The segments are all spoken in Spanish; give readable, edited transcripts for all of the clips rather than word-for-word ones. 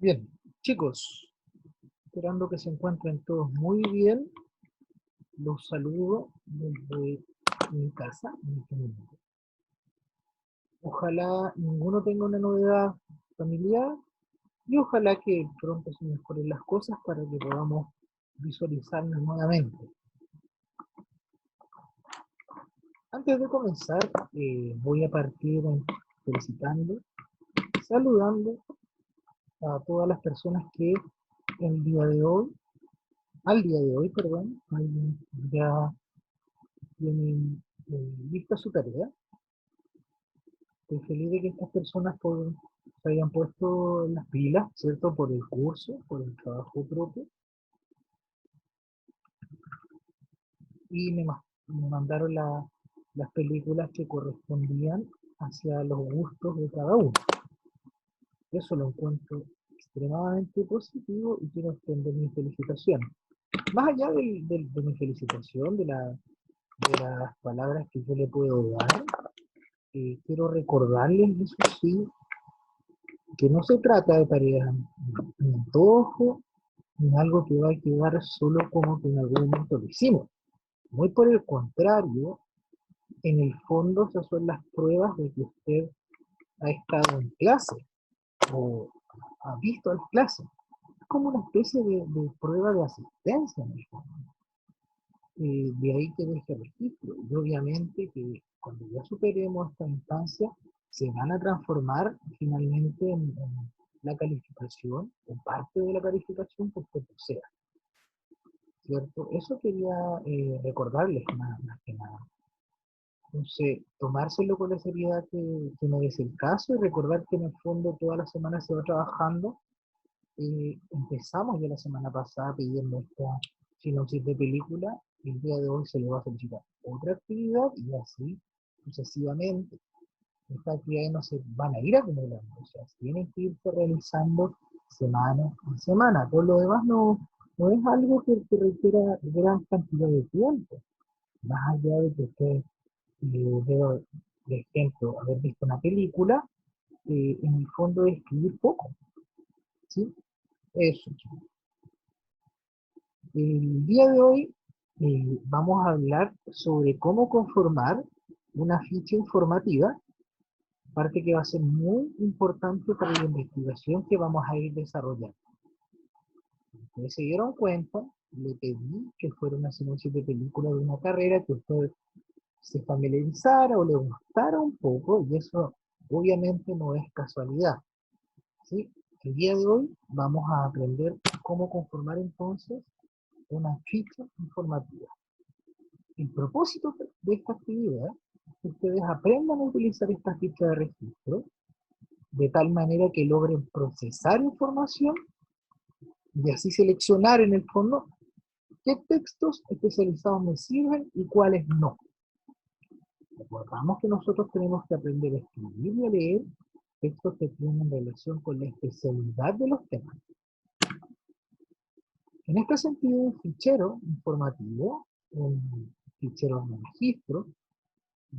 Bien, chicos, esperando que se encuentren todos muy bien, los saludo desde mi casa en este momento. Ojalá ninguno tenga una novedad familiar y ojalá que pronto se mejoren las cosas para que podamos visualizarnos nuevamente. Antes de comenzar, voy a partir felicitando, saludando a todas las personas que el día de hoy, al día de hoy, perdón, ya tienen lista su tarea. Estoy feliz de que estas personas se hayan puesto las pilas, ¿cierto? Por el curso, por el trabajo propio, y me mandaron las películas que correspondían hacia los gustos de cada uno. Eso lo encuentro extremadamente positivo y quiero extender mi felicitación. Más allá de mi felicitación, de las palabras que yo le puedo dar, quiero recordarles, eso sí, que no se trata de tareas ni antojo, ni algo que va a quedar solo como que en algún momento lo hicimos. Muy por el contrario, en el fondo esas son las pruebas de que usted ha estado en clase o ha visto las clases. Es como una especie de prueba de asistencia en el fondo. De ahí que deje registro. Y obviamente que cuando ya superemos esta instancia, se van a transformar finalmente en la calificación, o parte de la calificación que usted posea, ¿cierto? Eso quería recordarles más que nada. Entonces, tomárselo con la seriedad que merece el caso y recordar que en el fondo toda la semana se va trabajando. Empezamos ya la semana pasada pidiendo esta sinopsis de película, y el día de hoy se le va a solicitar otra actividad y así sucesivamente. Estas actividades no se van a ir acumulando, o sea, tienen que irse realizando semana a semana. Por lo demás, no es algo que requiera gran cantidad de tiempo, más allá de que usted, veo, por ejemplo, haber visto una película, en el fondo es escribir poco, ¿sí? Eso. El día de hoy vamos a hablar sobre cómo conformar una ficha informativa, parte que va a ser muy importante para la investigación que vamos a ir desarrollando. Ustedes se dieron cuenta, le pedí que fuera una sinopsis de película de una carrera que usted se familiarizara o le gustara un poco, y eso obviamente no es casualidad, ¿sí? El día de hoy vamos a aprender cómo conformar entonces una ficha informativa. El propósito de esta actividad es que ustedes aprendan a utilizar esta ficha de registro de tal manera que logren procesar información y así seleccionar en el fondo qué textos especializados me sirven y cuáles no. Recordamos que nosotros tenemos que aprender a escribir y a leer textos que tienen relación con la especialidad de los temas. En este sentido, un fichero informativo, un fichero de registro,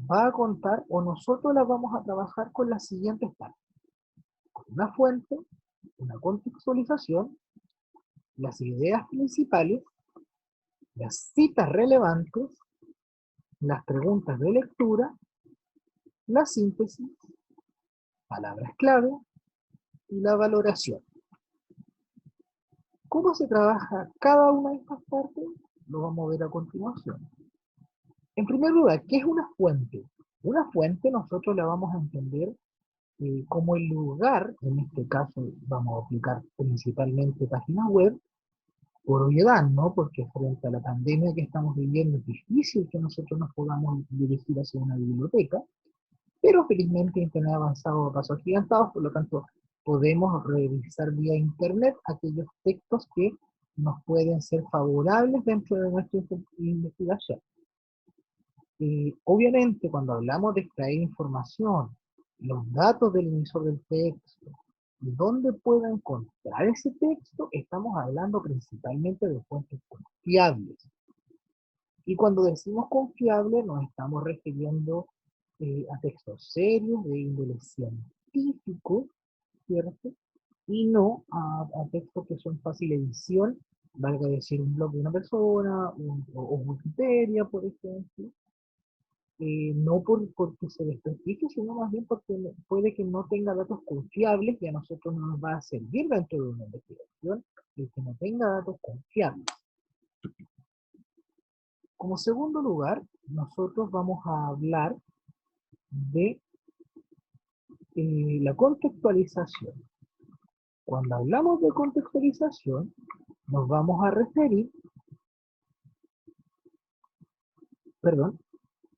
va a contar, o nosotros la vamos a trabajar con las siguientes partes: con una fuente, una contextualización, las ideas principales, las citas relevantes, las preguntas de lectura, la síntesis, palabras clave y la valoración. ¿Cómo se trabaja cada una de estas partes? Lo vamos a ver a continuación. En primer lugar, ¿qué es una fuente? Una fuente nosotros la vamos a entender como el lugar, en este caso vamos a aplicar principalmente páginas web, por obviedad, ¿no? Porque frente a la pandemia que estamos viviendo es difícil que nosotros nos podamos dirigir hacia una biblioteca, pero felizmente Internet ha avanzado a pasos agigantados, por lo tanto podemos revisar vía Internet aquellos textos que nos pueden ser favorables dentro de nuestra investigación. Obviamente, cuando hablamos de extraer información, los datos del emisor del texto, y dónde puedo encontrar ese texto, estamos hablando principalmente de fuentes confiables. Y cuando decimos confiable, nos estamos refiriendo a textos serios, de índole científico, ¿cierto? y no a textos que son fácil edición, valga decir un blog de una persona, o Wikipedia, por ejemplo, no porque se desprestigie, sino más bien porque puede que no tenga datos confiables y a nosotros no nos va a servir dentro de una investigación el que no tenga datos confiables. Como segundo lugar, nosotros vamos a hablar de la contextualización. Cuando hablamos de contextualización, nos vamos a referir, perdón,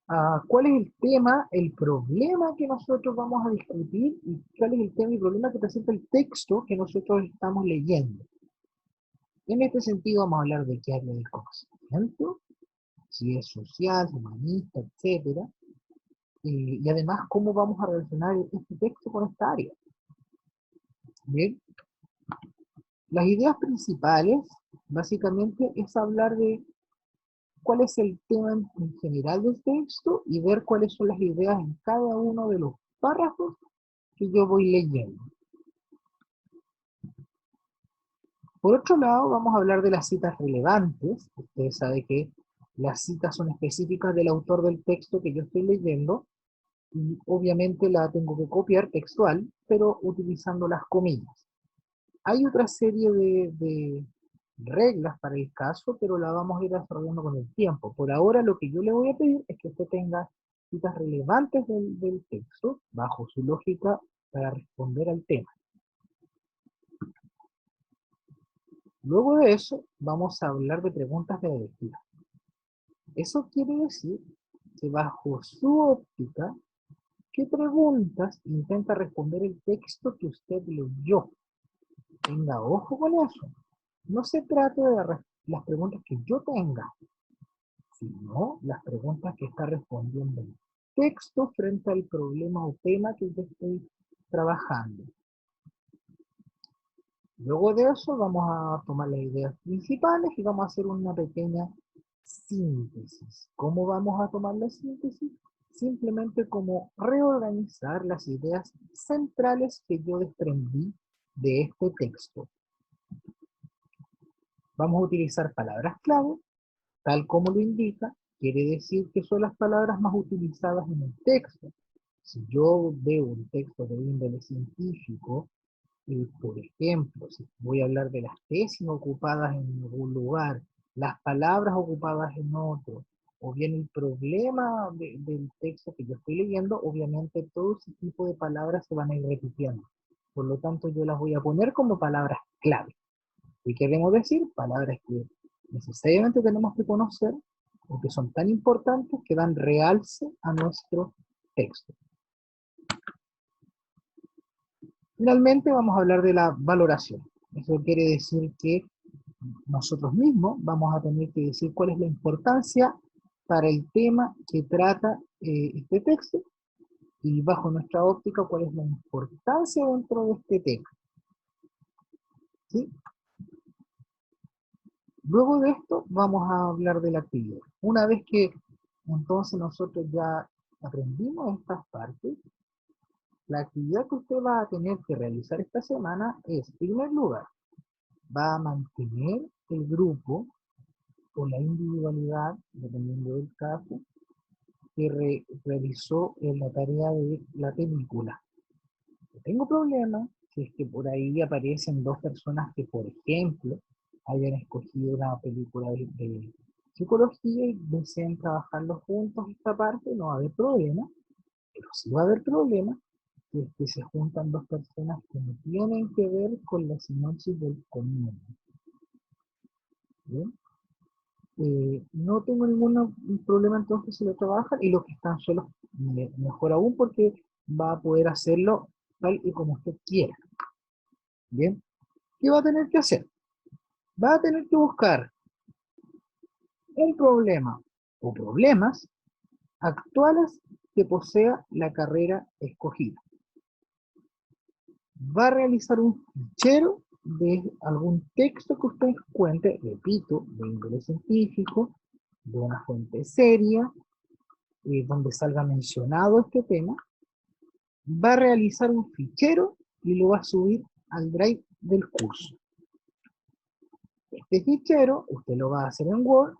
a cuál es el tema, el problema que nosotros vamos a discutir y cuál es el tema y problema que presenta el texto que nosotros estamos leyendo. En este sentido vamos a hablar de qué área del conocimiento, si es social, humanista, etc. Y además cómo vamos a relacionar este texto con esta área. Bien, las ideas principales básicamente es hablar de cuál es el tema en general del texto y ver cuáles son las ideas en cada uno de los párrafos que yo voy leyendo. Por otro lado, vamos a hablar de las citas relevantes. Ustedes saben que las citas son específicas del autor del texto que yo estoy leyendo, y obviamente la tengo que copiar textual, pero utilizando las comillas. Hay otra serie de reglas para el caso, pero la vamos a ir desarrollando con el tiempo. Por ahora lo que yo le voy a pedir es que usted tenga citas relevantes del texto, bajo su lógica, para responder al tema. Luego de eso, vamos a hablar de preguntas de lectura. Eso quiere decir que bajo su óptica, ¿qué preguntas intenta responder el texto que usted leyó? Tenga ojo con eso. No se trata de las preguntas que yo tenga, sino las preguntas que está respondiendo el texto frente al problema o tema que yo estoy trabajando. Luego de eso vamos a tomar las ideas principales y vamos a hacer una pequeña síntesis. ¿Cómo vamos a tomar la síntesis? Simplemente como reorganizar las ideas centrales que yo desprendí de este texto. Vamos a utilizar palabras clave, tal como lo indica, quiere decir que son las palabras más utilizadas en el texto. Si yo veo un texto de índole científico, por ejemplo, si voy a hablar de las tesis ocupadas en algún lugar, las palabras ocupadas en otro, o bien el problema del texto que yo estoy leyendo, obviamente todo ese tipo de palabras se van a ir repitiendo. Por lo tanto, yo las voy a poner como palabras clave. ¿Y queremos decir? Palabras que necesariamente tenemos que conocer, porque son tan importantes que dan realce a nuestro texto. Finalmente vamos a hablar de la valoración. Eso quiere decir que nosotros mismos vamos a tener que decir cuál es la importancia para el tema que trata este texto, y bajo nuestra óptica cuál es la importancia dentro de este tema. ¿Sí? Luego de esto vamos a hablar de la actividad. Una vez que entonces nosotros ya aprendimos estas partes, la actividad que usted va a tener que realizar esta semana es, en primer lugar, va a mantener el grupo o la individualidad, dependiendo del caso, que realizó en la tarea de la película. No tengo problema si es que por ahí aparecen dos personas que, por ejemplo, hayan escogido una película de psicología y deseen trabajarlo juntos esta parte, no va a haber problema, pero sí va a haber problema si es que se juntan dos personas que no tienen que ver con la sinopsis del común. ¿Bien? No tengo ningún problema entonces si lo trabajan, y los que están solos, mejor aún, porque va a poder hacerlo tal y como usted quiera. Bien, ¿qué va a tener que hacer? Va a tener que buscar un problema o problemas actuales que posea la carrera escogida. Va a realizar un fichero de algún texto que usted encuentre, repito, de índole científico, de una fuente seria, donde salga mencionado este tema. Va a realizar un fichero y lo va a subir al drive del curso. Este fichero usted lo va a hacer en Word,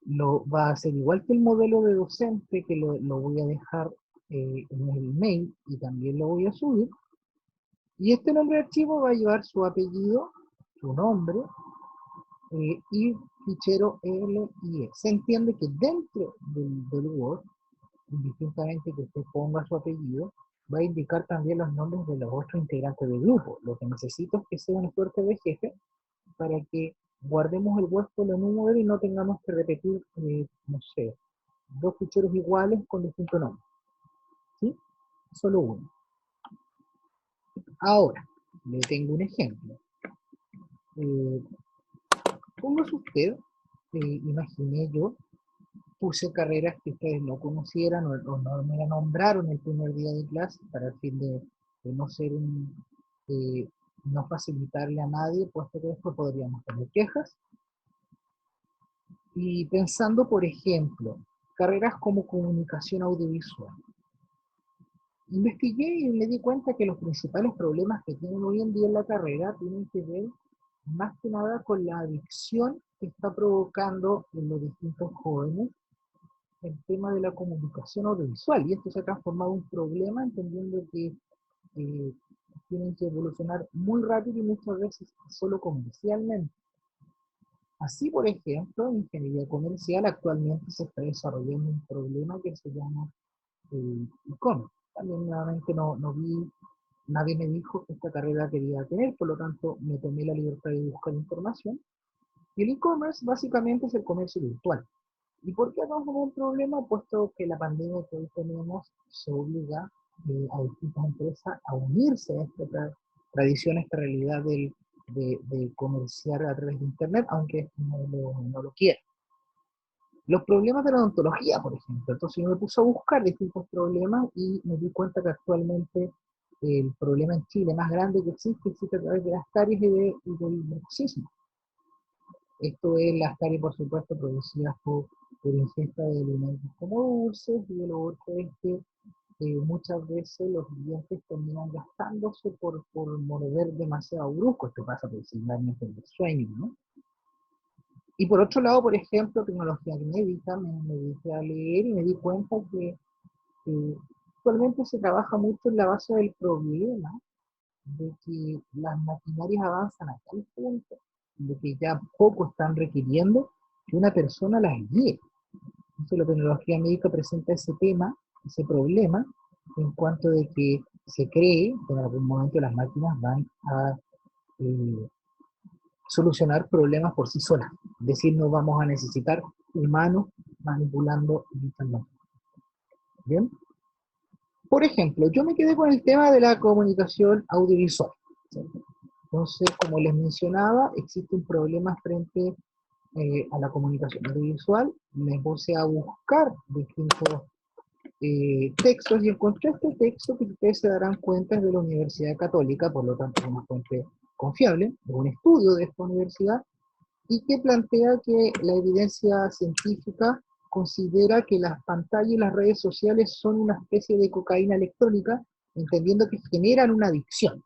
lo va a hacer igual que el modelo de docente, que lo voy a dejar en el mail y también lo voy a subir. Y este nombre de archivo va a llevar su apellido, su nombre y fichero LIE. Se entiende que dentro del Word, indistintamente que usted ponga su apellido, va a indicar también los nombres de los otros integrantes del grupo. Lo que necesito es que sea una suerte de jefe para que guardemos el Word en un modelo y no tengamos que repetir, no sé, dos ficheros iguales con distinto nombre. ¿Sí? Solo uno. Ahora, le tengo un ejemplo. Póngase usted, imaginé yo, puse carreras que ustedes no conocieran o no me la nombraron el primer día de clase para el fin de no ser no facilitarle a nadie, puesto que después podríamos tener quejas. Y pensando, por ejemplo, carreras como comunicación audiovisual. Investigué y me di cuenta que los principales problemas que tienen hoy en día en la carrera tienen que ver más que nada con la adicción que está provocando en los distintos jóvenes el tema de la comunicación audiovisual. Y esto se ha transformado en un problema, entendiendo que tienen que evolucionar muy rápido y muchas veces solo comercialmente. Así, por ejemplo, en ingeniería comercial actualmente se está desarrollando un problema que se llama e-commerce. También nuevamente no vi, nadie me dijo que esta carrera quería tener, por lo tanto me tomé la libertad de buscar información. Y el e-commerce básicamente es el comercio virtual. ¿Y por qué tenemos un problema? Puesto que la pandemia que hoy tenemos se obliga a distintas empresas a unirse a esta tradición, a esta realidad de comerciar a través de Internet, aunque no lo quiera. Los problemas de la odontología, por ejemplo. Entonces yo me puse a buscar distintos problemas y me di cuenta que actualmente el problema en Chile más grande que existe a través de las caries y del bruxismo. Esto es las caries, por supuesto, producidas por ingesta de alimentos como dulces, y lo otro es que muchas veces los dientes terminan gastándose por morder demasiado brusco. Esto pasa principalmente en el sueño, ¿no? Y por otro lado, por ejemplo, tecnología médica, me dediqué a leer y me di cuenta que actualmente se trabaja mucho en la base del problema de que las maquinarias avanzan a tal punto de que ya poco están requiriendo que una persona las guíe. Entonces la tecnología médica presenta ese tema, ese problema, en cuanto de que se cree que en algún momento las máquinas van a solucionar problemas por sí solas. Es decir, no vamos a necesitar humanos manipulando información. ¿Bien? Por ejemplo, yo me quedé con el tema de la comunicación audiovisual, ¿cierto? Entonces, como les mencionaba, existe un problema frente a la comunicación audiovisual. Me puse a buscar distintos textos y encontré este texto que ustedes se darán cuenta es de la Universidad Católica, por lo tanto es una fuente confiable, es un estudio de esta universidad, y que plantea que la evidencia científica considera que las pantallas y las redes sociales son una especie de cocaína electrónica, entendiendo que generan una adicción.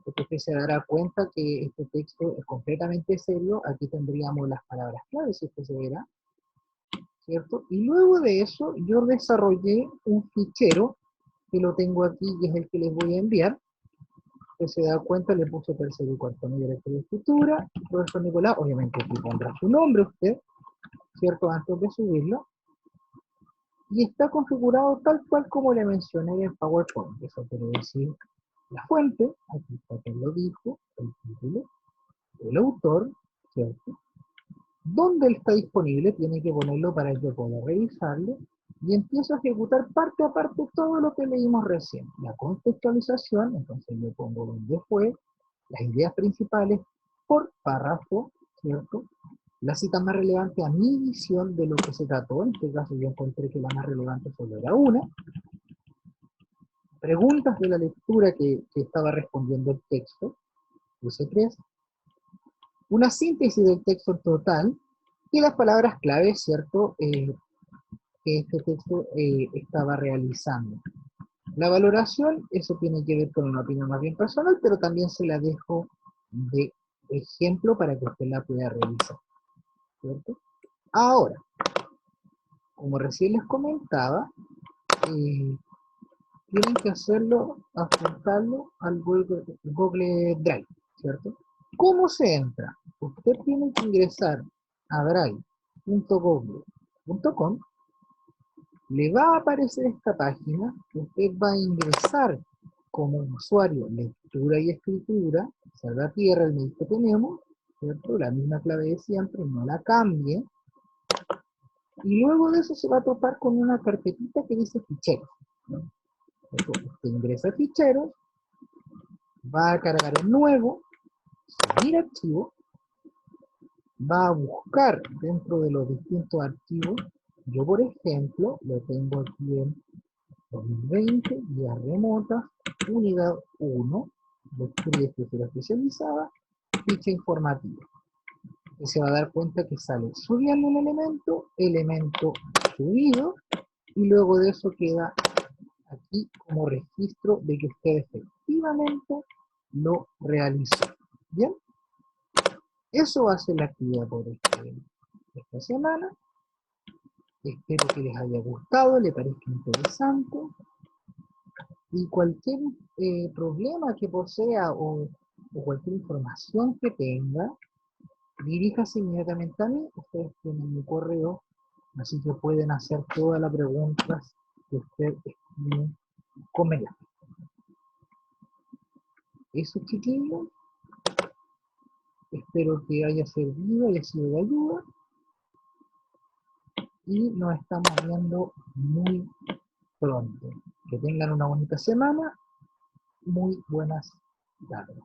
Porque usted se dará cuenta que este texto es completamente serio. Aquí tendríamos las palabras claves, si usted se verá, ¿cierto? Y luego de eso yo desarrollé un fichero que lo tengo aquí y es el que les voy a enviar. Usted se da cuenta, le puse tercero y cuarto año de escritura, profesor Nicolás, obviamente aquí pondrá su nombre usted, ¿cierto? Antes de subirlo. Y está configurado tal cual como le mencioné en PowerPoint. Eso quiere decir la fuente, aquí está que lo dijo, el título, el autor, ¿cierto? ¿Dónde está disponible? Tiene que ponerlo para que yo pueda revisarlo. Y empiezo a ejecutar parte a parte todo lo que leímos recién. La contextualización, entonces yo pongo dónde fue, las ideas principales por párrafo, ¿cierto? La cita más relevante a mi visión de lo que se trató. En este caso yo encontré que la más relevante solo era una. Preguntas de la lectura que estaba respondiendo el texto, puse 3. Una síntesis del texto total y las palabras clave, ¿cierto? Que este texto estaba realizando. La valoración, eso tiene que ver con una opinión más bien personal, pero también se la dejo de ejemplo para que usted la pueda revisar, ¿cierto? Ahora, como recién les comentaba, tienen que hacerlo, adjuntarlo al Google Drive, ¿cierto? ¿Cómo se entra? Usted tiene que ingresar a drive.google.com, le va a aparecer esta página, usted va a ingresar como usuario lectura y escritura, salva tierra el mail que tenemos, ¿cierto? La misma clave de siempre, no la cambie, y luego de eso se va a topar con una carpetita que dice ficheros, ¿no? Usted ingresa a ficheros, va a cargar el nuevo, subir archivo, va a buscar dentro de los distintos archivos. Yo, por ejemplo, lo tengo aquí en 2020, guía remota, unidad 1, lectura y escritura especializada, ficha informativa. Y se va a dar cuenta que sale subiendo un elemento subido, y luego de eso queda aquí como registro de que usted efectivamente lo realizó. ¿Bien? Eso va a ser la actividad por esta semana. Espero que les haya gustado, les parezca interesante. Y cualquier problema que posea o cualquier información que tenga, diríjase inmediatamente a mí. Ustedes tienen mi correo, así que pueden hacer todas las preguntas que ustedes estime conveniente. Eso, chiquillos. Espero que haya servido, haya sido de ayuda. Y nos estamos viendo muy pronto. Que tengan una bonita semana. Muy buenas tardes.